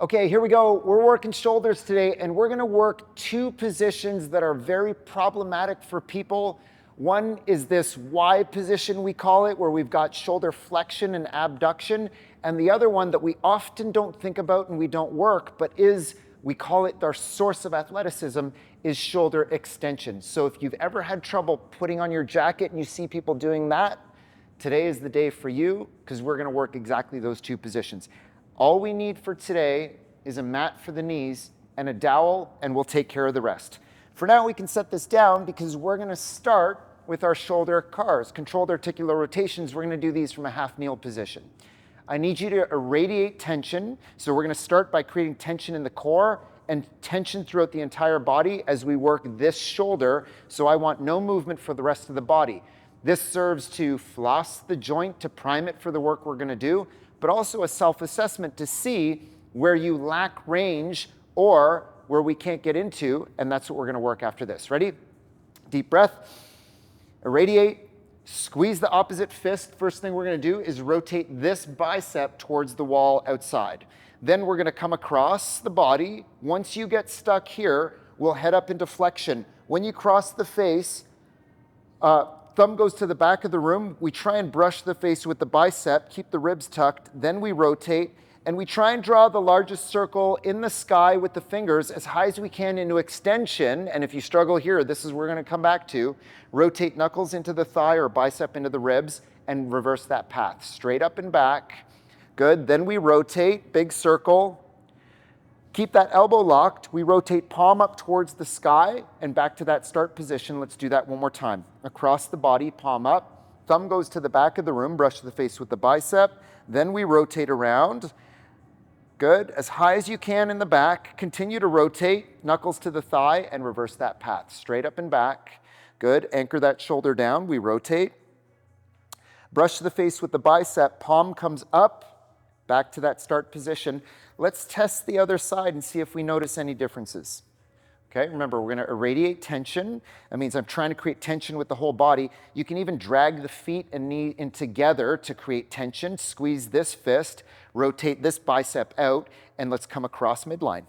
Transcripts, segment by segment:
Okay, here we go. We're working shoulders today, and we're gonna work two positions that are very problematic for people. One is this Y position, we call it, where we've got shoulder flexion and abduction. And the other one that we often don't think about and we don't work, but we call it our source of athleticism, is shoulder extension. So if you've ever had trouble putting on your jacket and you see people doing that, today is the day for you, because we're gonna work exactly those two positions. All we need for today is a mat for the knees and a dowel, and we'll take care of the rest. For now, we can set this down because we're gonna start with our shoulder cars, controlled articular rotations. We're gonna do these from a half kneel position. I need you to irradiate tension. So we're gonna start by creating tension in the core and tension throughout the entire body as we work this shoulder. So I want no movement for the rest of the body. This serves to floss the joint, to prime it for the work we're gonna do, but also a self-assessment to see where you lack range or where we can't get into, and that's what we're gonna work after this. Ready? Deep breath, irradiate, squeeze the opposite fist. First thing we're gonna do is rotate this bicep towards the wall outside. Then we're gonna come across the body. Once you get stuck here, we'll head up into flexion. When you cross the face, thumb goes to the back of the room. We try and brush the face with the bicep, keep the ribs tucked. Then we rotate, and we try and draw the largest circle in the sky with the fingers as high as we can into extension. And if you struggle here, this is where we're gonna come back to. Rotate knuckles into the thigh or bicep into the ribs and reverse that path. Straight up and back. Good. Then we rotate, big circle. Keep that elbow locked. We rotate palm up towards the sky and back to that start position. Let's do that one more time. Across the body, palm up. Thumb goes to the back of the room, brush the face with the bicep. Then we rotate around. Good. As high as you can in the back. Continue to rotate, knuckles to the thigh, and reverse that path. Straight up and back. Good. Anchor that shoulder down. We rotate. Brush the face with the bicep. Palm comes up, back to that start position. Let's test the other side and see if we notice any differences. Okay, remember, we're gonna irradiate tension. That means I'm trying to create tension with the whole body. You can even drag the feet and knee in together to create tension. Squeeze this fist, rotate this bicep out, and let's come across midline.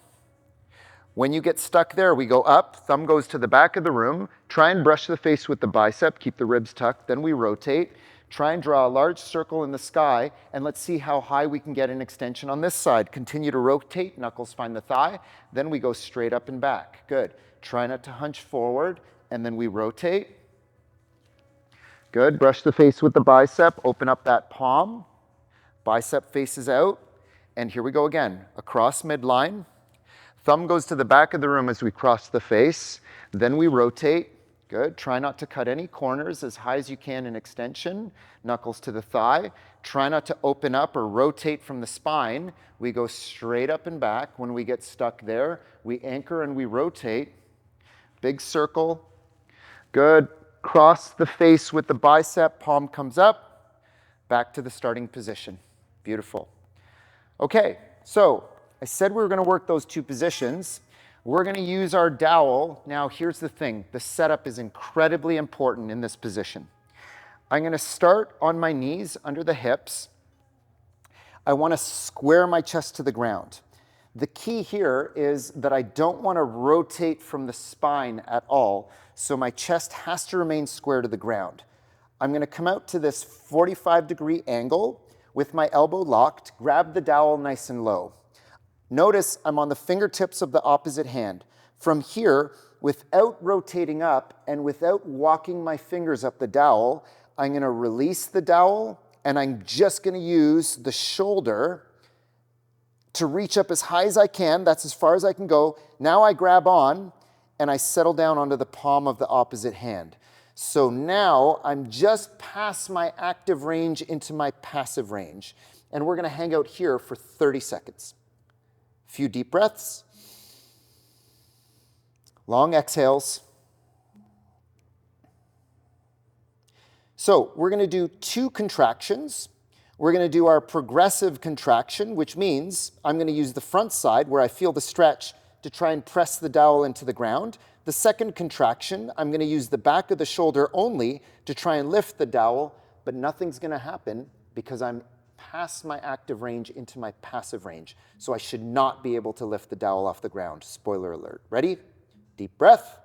When you get stuck there, we go up, thumb goes to the back of the room. Try and brush the face with the bicep, keep the ribs tucked, then we rotate. Try and draw a large circle in the sky, and let's see how high we can get an extension on this side. Continue to rotate, knuckles find the thigh, then we go straight up and back. Good. Try not to hunch forward, and then we rotate. Good. Brush the face with the bicep, open up that palm. Bicep faces out, and here we go again. Across midline. Thumb goes to the back of the room as we cross the face, then we rotate. Good. Try not to cut any corners, as high as you can in extension. Knuckles to the thigh. Try not to open up or rotate from the spine. We go straight up and back. When we get stuck there, we anchor and we rotate. Big circle. Good. Cross the face with the bicep. Palm comes up. Back to the starting position. Beautiful. Okay, so I said we were going to work those two positions. We're going to use our dowel. Now, here's the thing. The setup is incredibly important in this position. I'm going to start on my knees under the hips. I want to square my chest to the ground. The key here is that I don't want to rotate from the spine at all, so my chest has to remain square to the ground. I'm going to come out to this 45-degree angle with my elbow locked, grab the dowel nice and low. Notice I'm on the fingertips of the opposite hand. From here, without rotating up and without walking my fingers up the dowel, I'm gonna release the dowel, and I'm just gonna use the shoulder to reach up as high as I can. That's as far as I can go. Now I grab on, and I settle down onto the palm of the opposite hand. So now I'm just past my active range into my passive range. And we're gonna hang out here for 30 seconds. Few deep breaths, long exhales. So we're going to do two contractions. We're going to do our progressive contraction, which means I'm going to use the front side where I feel the stretch to try and press the dowel into the ground. The second contraction, I'm going to use the back of the shoulder only to try and lift the dowel, but nothing's going to happen because I'm past my active range into my passive range. So I should not be able to lift the dowel off the ground. Spoiler alert. Ready? Deep breath.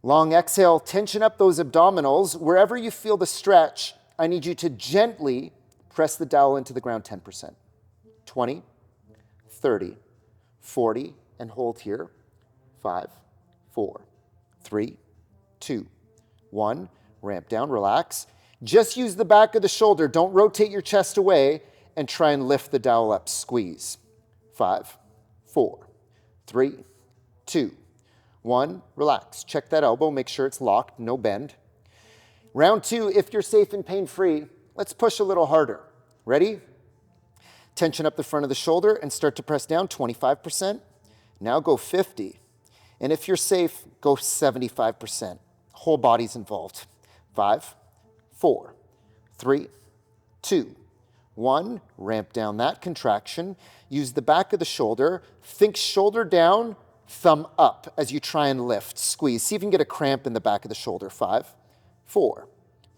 Long exhale, tension up those abdominals. Wherever you feel the stretch, I need you to gently press the dowel into the ground 10%. 20, 30, 40, and hold here. 5, 4, 3, 2, 1. Ramp down, relax. Just use the back of the shoulder. Don't rotate your chest away and try and lift the dowel up. Squeeze. 5, 4, 3, 2, 1. Relax. Check that elbow. Make sure it's locked. No bend. Round 2, if you're safe and pain-free, let's push a little harder. Ready? Tension up the front of the shoulder and start to press down 25%. Now go 50. And if you're safe, go 75%. Whole body's involved. 5, 4, 3, 2, 1. Ramp down that contraction. Use the back of the shoulder. Think shoulder down, thumb up as you try and lift. Squeeze. See if you can get a cramp in the back of the shoulder. 5, 4,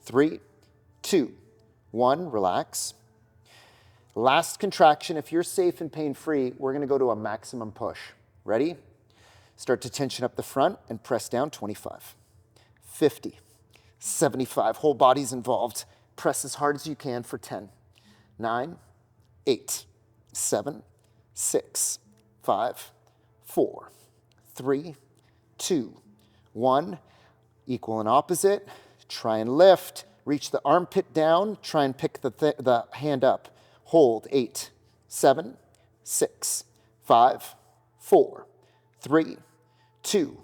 3, 2, 1. Relax. Last contraction. If you're safe and pain-free, we're going to go to a maximum push. Ready? Start to tension up the front and press down 25, 50, 75. Whole body's involved. Press as hard as you can for 10, 9, 8, 7, 6, 5, 4, 3, 2, 1. Equal and opposite. Try and lift. Reach the armpit down. Try and pick the hand up. Hold. 8, 7, 6, 5, 4, 3, 2,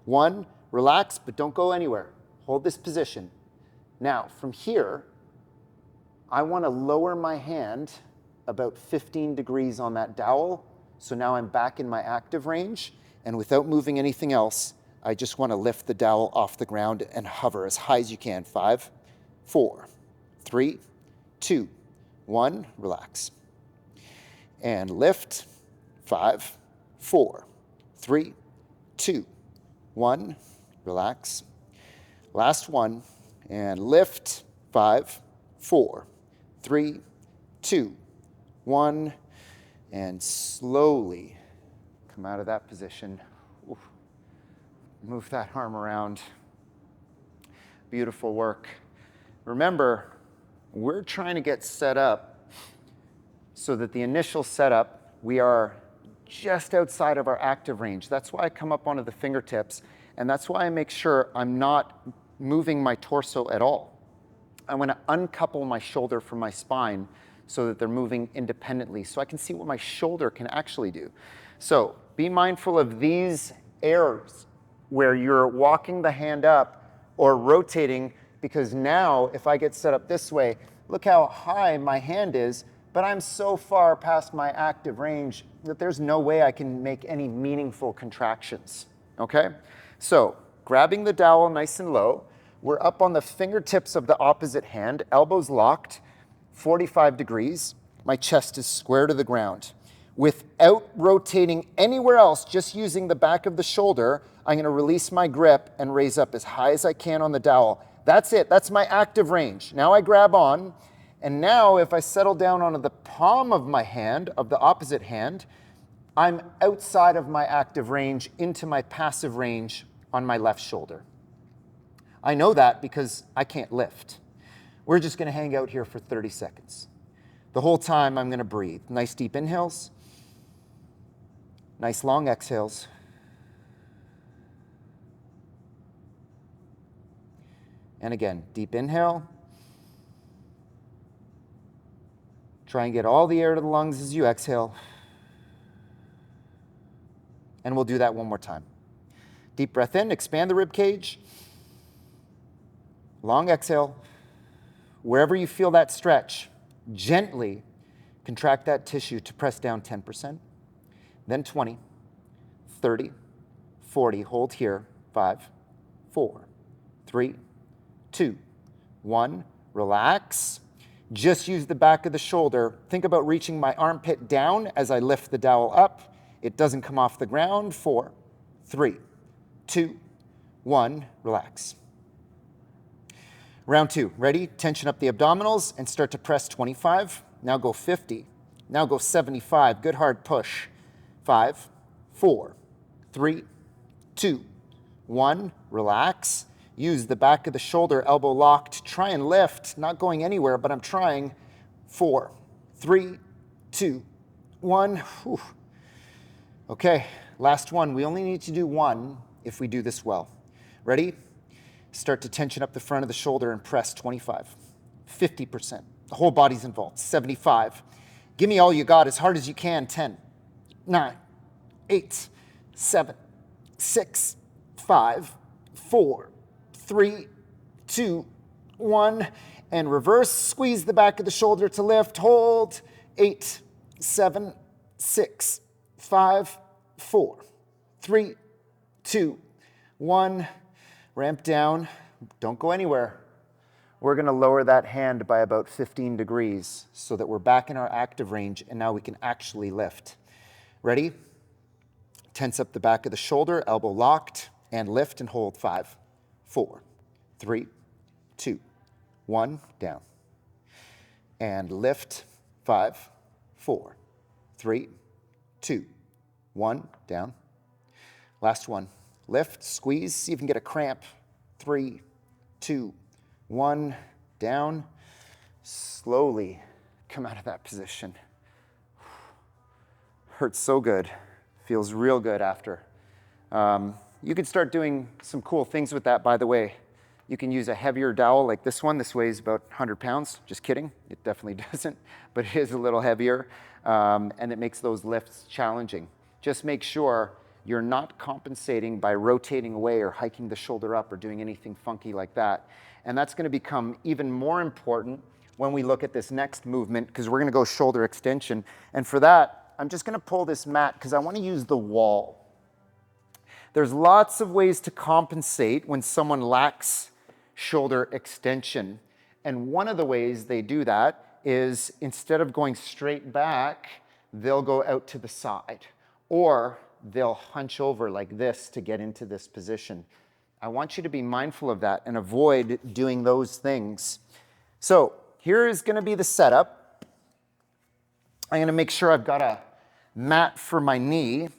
1. Relax, but don't go anywhere. Hold this position. Now, from here, I want to lower my hand about 15 degrees on that dowel. So now I'm back in my active range, and without moving anything else, I just want to lift the dowel off the ground and hover as high as you can. 5, 4, 3, 2, 1. Relax. And lift. 5, 4, 3, 2, 1. Relax. Last one. And lift. 5, 4, 3, 2, 1. And slowly come out of that position. Oof. Move that arm around. Beautiful work. Remember, we're trying to get set up so that the initial setup, we are just outside of our active range. That's why I come up onto the fingertips, and that's why I make sure I'm not moving my torso at all. I want to uncouple my shoulder from my spine so that they're moving independently, so I can see what my shoulder can actually do. So be mindful of these errors where you're walking the hand up or rotating, because now if I get set up this way, look how high my hand is, but I'm so far past my active range that there's no way I can make any meaningful contractions, okay? So grabbing the dowel nice and low, we're up on the fingertips of the opposite hand, elbows locked, 45 degrees. My chest is square to the ground. Without rotating anywhere else, just using the back of the shoulder, I'm going to release my grip and raise up as high as I can on the dowel. That's it. That's my active range. Now I grab on, and now if I settle down onto the palm of my hand, of the opposite hand, I'm outside of my active range into my passive range on my left shoulder. I know that because I can't lift. We're just going to hang out here for 30 seconds. The whole time I'm going to breathe. Nice deep inhales. Nice long exhales. And again, deep inhale. Try and get all the air to the lungs as you exhale. And we'll do that one more time. Deep breath in, expand the rib cage. Long exhale. Wherever you feel that stretch, gently contract that tissue to press down 10%. Then 20, 30, 40. Hold here. 5, 4, 3, 2, 1. Relax. Just use the back of the shoulder. Think about reaching my armpit down as I lift the dowel up. It doesn't come off the ground. 4, 3, 2, 1. Relax. Round two, ready? Tension up the abdominals and start to press 25. Now go 50. Now go 75. Good hard push. 5, 4, 3, 2, 1. Relax. Use the back of the shoulder, elbow locked. Try and lift. Not going anywhere, but I'm trying. 4, 3, 2, 1. Whew. Okay, last one. We only need to do one if we do this well. Ready? Start to tension up the front of the shoulder and press 25, 50%. The whole body's involved. 75. Give me all you got as hard as you can. 10, 9, 8, 7, 6, 5, 4, 3, 2, 1. And reverse. Squeeze the back of the shoulder to lift. Hold. 8, 7, 6, 5, 4, 3, 2, 1. Ramp down. Don't go anywhere. We're going to lower that hand by about 15 degrees so that we're back in our active range and now we can actually lift. Ready? Tense up the back of the shoulder, elbow locked, and lift and hold. 5, 4, 3, 2, 1. Down. And lift. 5, 4, 3, 2, 1. Down. Last one. Lift, squeeze, see if you can get a cramp. 3, 2, 1. Down. Slowly come out of that position. Hurts so good. Feels real good after. You can start doing some cool things with that, by the way. You can use a heavier dowel like this one. This weighs about 100 pounds. Just kidding. It definitely doesn't, but it is a little heavier, and it makes those lifts challenging. Just make sure you're not compensating by rotating away or hiking the shoulder up or doing anything funky like that. And that's going to become even more important when we look at this next movement, because we're going to go shoulder extension. And for that, I'm just going to pull this mat because I want to use the wall. There's lots of ways to compensate when someone lacks shoulder extension. And one of the ways they do that is instead of going straight back, they'll go out to the side, or they'll hunch over like this to get into this position. I want you to be mindful of that and avoid doing those things. So here is going to be the setup. I'm going to make sure I've got a mat for my knee.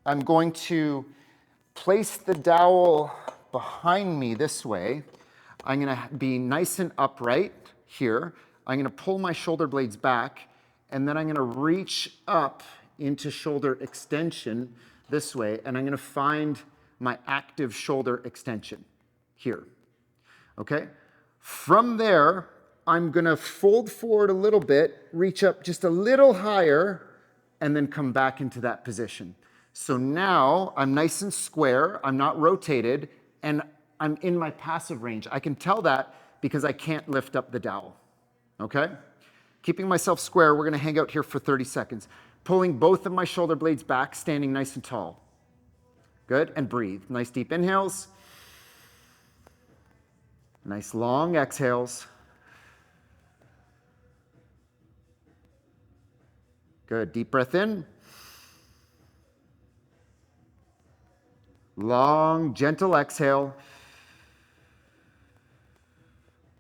I'm going to place the dowel behind me this way. I'm going to be nice and upright here. I'm going to pull my shoulder blades back, and then I'm going to reach up into shoulder extension this way, and I'm going to find my active shoulder extension here. Okay? From there, I'm going to fold forward a little bit, reach up just a little higher, and then come back into that position. So now I'm nice and square, I'm not rotated, and I'm in my passive range. I can tell that because I can't lift up the dowel. Okay? Keeping myself square, we're going to hang out here for 30 seconds. Pulling both of my shoulder blades back, standing nice and tall. Good, and breathe. Nice deep inhales. Nice long exhales. Good, deep breath in. Long, gentle exhale.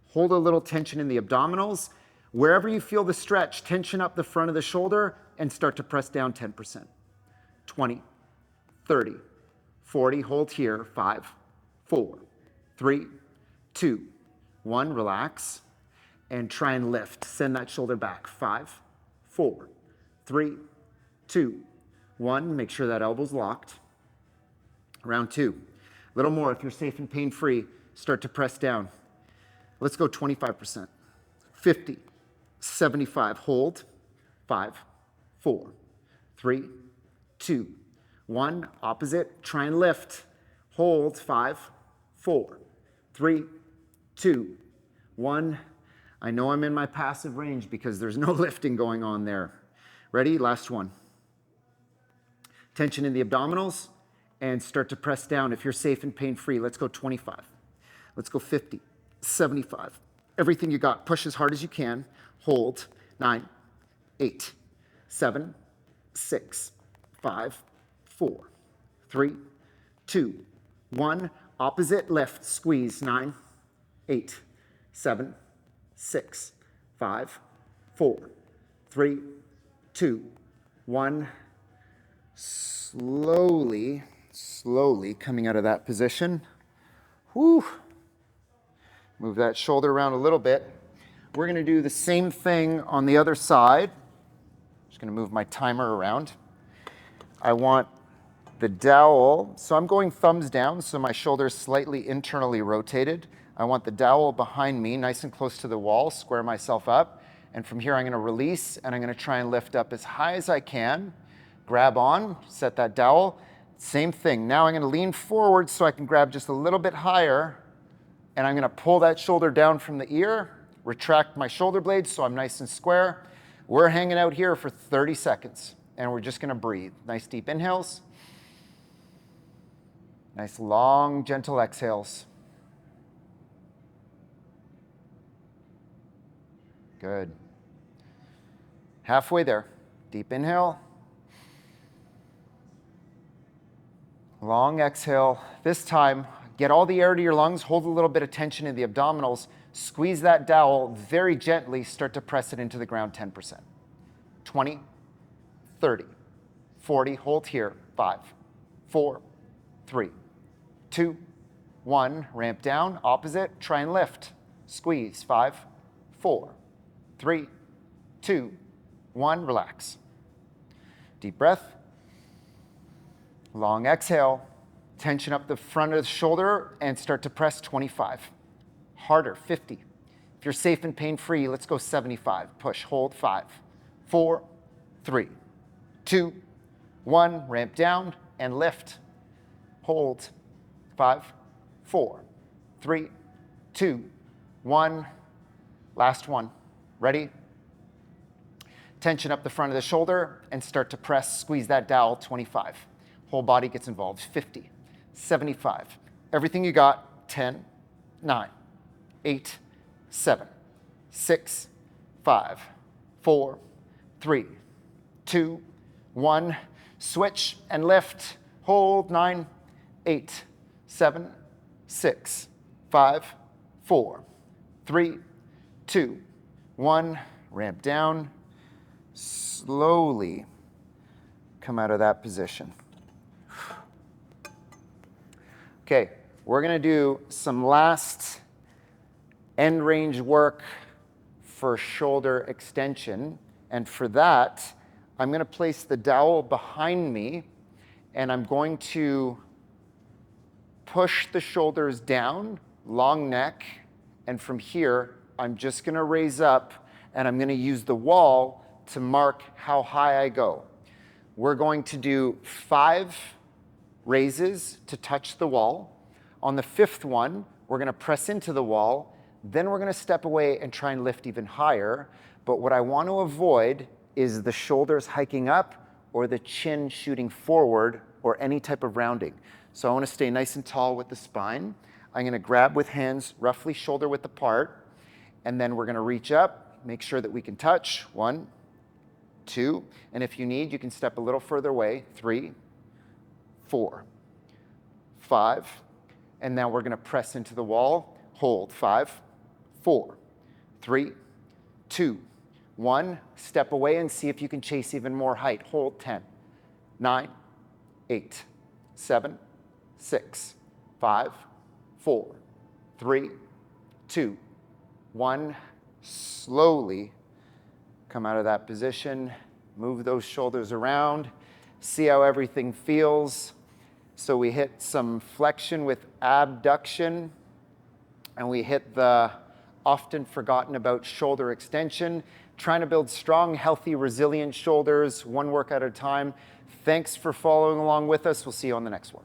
Hold a little tension in the abdominals. Wherever you feel the stretch, tension up the front of the shoulder and start to press down 10%. 20, 30, 40, hold here. 5, 4, 3, 2, 1, relax. And try and lift. Send that shoulder back. 5, 4, 3, 2, 1. Make sure that elbow's locked. Round two. A little more. If you're safe and pain-free, start to press down. Let's go 25%. 50, 75. Hold. 5, 4, 3, 2, 1. Opposite. Try and lift. Hold. 5, 4, 3, 2, 1. I know I'm in my passive range because there's no lifting going on there. Ready? Last one. Tension in the abdominals and start to press down. If you're safe and pain-free, let's go 25. Let's go 50, 75. Everything you got. Push as hard as you can. Hold. 9, 8, 7, 6, 5, 4, 3, 2, 1. Opposite lift. Squeeze. 9, 8, 7, 6, 5, 4, 3, 2, 1. Slowly, slowly coming out of that position. Whew. Move that shoulder around a little bit. We're going to do the same thing on the other side. Just going to move my timer around. I want the dowel, so I'm going thumbs down, so my shoulder is slightly internally rotated. I want the dowel behind me, nice and close to the wall, square myself up. And from here, I'm going to release, and I'm going to try and lift up as high as I can. Grab on, set that dowel. Same thing. Now I'm going to lean forward so I can grab just a little bit higher, and I'm going to pull that shoulder down from the ear, retract my shoulder blades so I'm nice and square. We're hanging out here for 30 seconds, and we're just going to breathe. Nice deep inhales. Nice long, gentle exhales. Good. Halfway there. Deep inhale. Long exhale. This time, get all the air to your lungs, hold a little bit of tension in the abdominals, squeeze that dowel very gently, start to press it into the ground 10%. 20, 30, 40, hold here, 5, 4, 3, 2, 1, ramp down, opposite, try and lift, squeeze, 5, 4, 3, 2, 1, relax. Deep breath. Long exhale, tension up the front of the shoulder and start to press 25. Harder, 50. If you're safe and pain-free, let's go 75. Push, hold, 5, 4, 3, 2, 1, ramp down and lift. Hold, 5, 4, 3, 2, 1. Last one. Ready? Tension up the front of the shoulder and start to press, squeeze that dowel, 25. Whole body gets involved, 50, 75. Everything you got, 10, 9, 8, 7, 6, 5, 4, 3, 2, 1. Switch and lift. Hold, 9, 8, 7, 6, 5, 4, 3, 2, 1. Ramp down. Slowly come out of that position. Okay, we're going to do some last end range work for shoulder extension. And for that, I'm going to place the dowel behind me, and I'm going to push the shoulders down, long neck, and from here, I'm just going to raise up, and I'm going to use the wall to mark how high I go. We're going to do 5 raises to touch the wall. On the 5th one, we're going to press into the wall. Then we're going to step away and try and lift even higher. But what I want to avoid is the shoulders hiking up or the chin shooting forward or any type of rounding. So I want to stay nice and tall with the spine. I'm going to grab with hands roughly shoulder width apart. And then we're going to reach up, make sure that we can touch. 1, 2. And if you need, you can step a little further away. 3, 4, 5, and now we're going to press into the wall. Hold, 5, 4, 3, 2, 1. Step away and see if you can chase even more height. Hold, 10, 9, 8, 7, 6, 5, 4, 3, 2, 1. Slowly come out of that position. Move those shoulders around. See how everything feels. So we hit some flexion with abduction, and we hit the often forgotten about shoulder extension, trying to build strong, healthy, resilient shoulders, one work at a time. Thanks for following along with us. We'll see you on the next one.